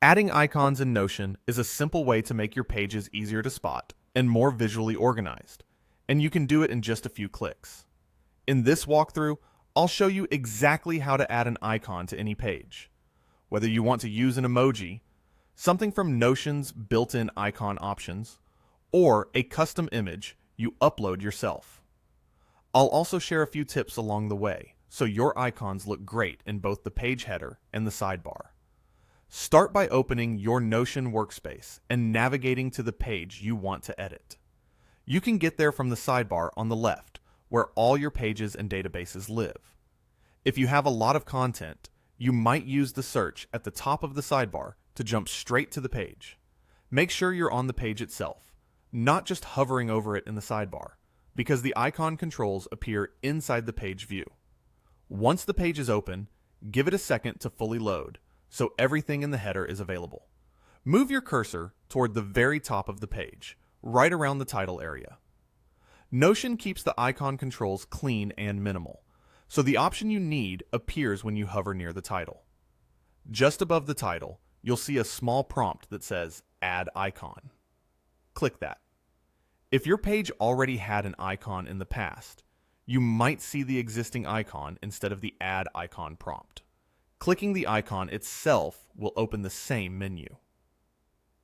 Adding icons in Notion is a simple way to make your pages easier to spot and more visually organized, and you can do it in just a few clicks. In this walkthrough, I'll show you exactly how to add an icon to any page. Whether you want to use an emoji, something from Notion's built-in icon options, or a custom image you upload yourself. I'll also share a few tips along the way so your icons look great in both the page header and the sidebar. Start by opening your Notion workspace and navigating to the page you want to edit. You can get there from the sidebar on the left, where all your pages and databases live. If you have a lot of content, you might use the search at the top of the sidebar to jump straight to the page. Make sure you're on the page itself, not just hovering over it in the sidebar, because the icon controls appear inside the page view. Once the page is open, give it a second to fully load, so everything in the header is available. Move your cursor toward the very top of the page, right around the title area. Notion keeps the icon controls clean and minimal, so the option you need appears when you hover near the title. Just above the title, you'll see a small prompt that says Add Icon. Click that. If your page already had an icon in the past, you might see the existing icon instead of the Add Icon prompt. Clicking the icon itself will open the same menu.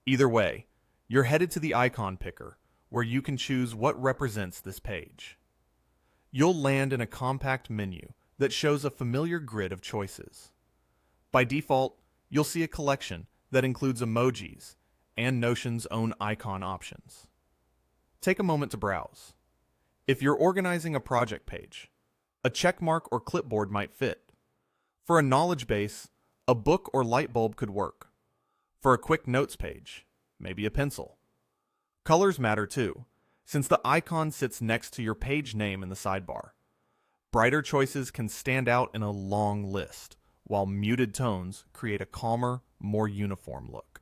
Either way, you're headed to the icon picker, where you can choose what represents this page. You'll land in a compact menu that shows a familiar grid of choices. By default, you'll see a collection that includes emojis and Notion's own icon options. Take a moment to browse. If you're organizing a project page, a checkmark or clipboard might fit. For a knowledge base, a book or light bulb could work. For a quick notes page, maybe a pencil. Colors matter too, since the icon sits next to your page name in the sidebar. Brighter choices can stand out in a long list, while muted tones create a calmer, more uniform look.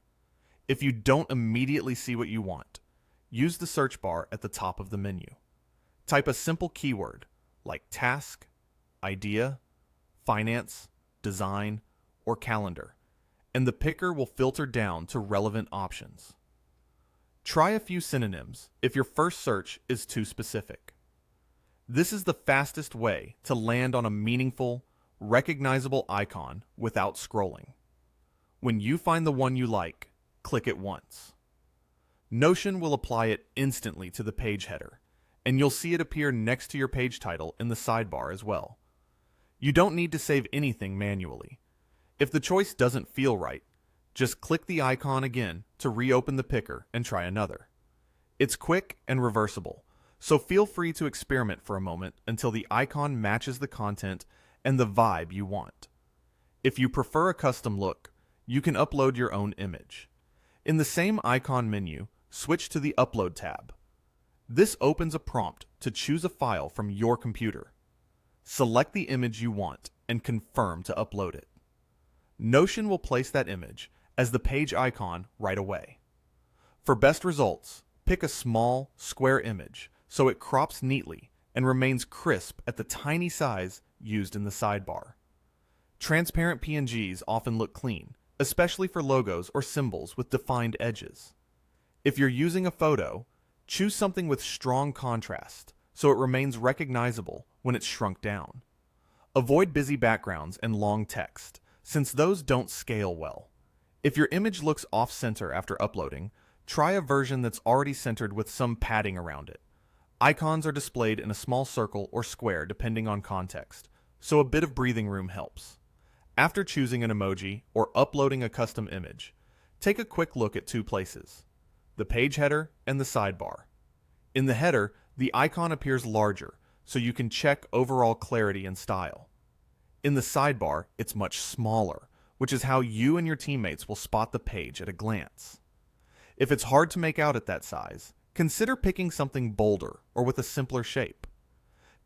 If you don't immediately see what you want, use the search bar at the top of the menu. Type a simple keyword like task, idea, finance, design, or calendar, and the picker will filter down to relevant options. Try a few synonyms if your first search is too specific. This is the fastest way to land on a meaningful, recognizable icon without scrolling. When you find the one you like, click it once. Notion will apply it instantly to the page header, and you'll see it appear next to your page title in the sidebar as well. You don't need to save anything manually. If the choice doesn't feel right, just click the icon again to reopen the picker and try another. It's quick and reversible, so feel free to experiment for a moment until the icon matches the content and the vibe you want. If you prefer a custom look, you can upload your own image. In the same icon menu, switch to the Upload tab. This opens a prompt to choose a file from your computer. Select the image you want and confirm to upload it. Notion will place that image as the page icon right away. For best results, pick a small, square image so it crops neatly and remains crisp at the tiny size used in the sidebar. Transparent PNGs often look clean, especially for logos or symbols with defined edges. If you're using a photo, choose something with strong contrast so it remains recognizable when it's shrunk down. Avoid busy backgrounds and long text, since those don't scale well. If your image looks off-center after uploading, try a version that's already centered with some padding around it. Icons are displayed in a small circle or square depending on context, so a bit of breathing room helps. After choosing an emoji or uploading a custom image, take a quick look at two places: the page header and the sidebar. In the header, the icon appears larger, so you can check overall clarity and style. In the sidebar, it's much smaller, which is how you and your teammates will spot the page at a glance. If it's hard to make out at that size, consider picking something bolder or with a simpler shape.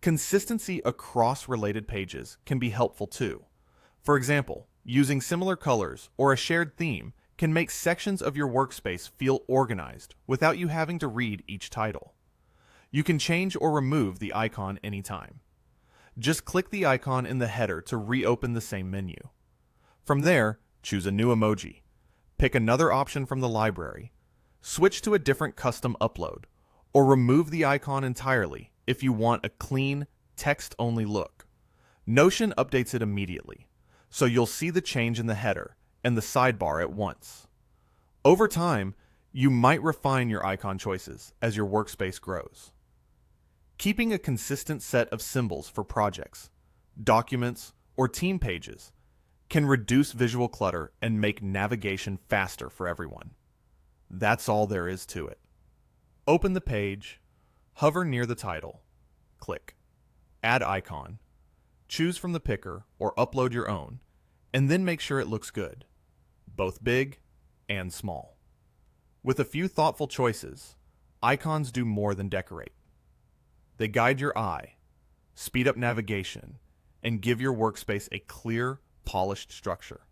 Consistency across related pages can be helpful too. For example, using similar colors or a shared theme can make sections of your workspace feel organized without you having to read each title. You can change or remove the icon anytime. Just click the icon in the header to reopen the same menu. From there, choose a new emoji. Pick another option from the library, switch to a different custom upload, or remove the icon entirely if you want a clean, text-only look. Notion updates it immediately, so you'll see the change in the header and the sidebar at once. Over time, you might refine your icon choices as your workspace grows. Keeping a consistent set of symbols for projects, documents, or team pages can reduce visual clutter and make navigation faster for everyone. That's all there is to it. Open the page, hover near the title, click Add Icon, choose from the picker or upload your own, and then make sure it looks good, both big and small. With a few thoughtful choices, icons do more than decorate. They guide your eye, speed up navigation, and give your workspace a clear, polished structure.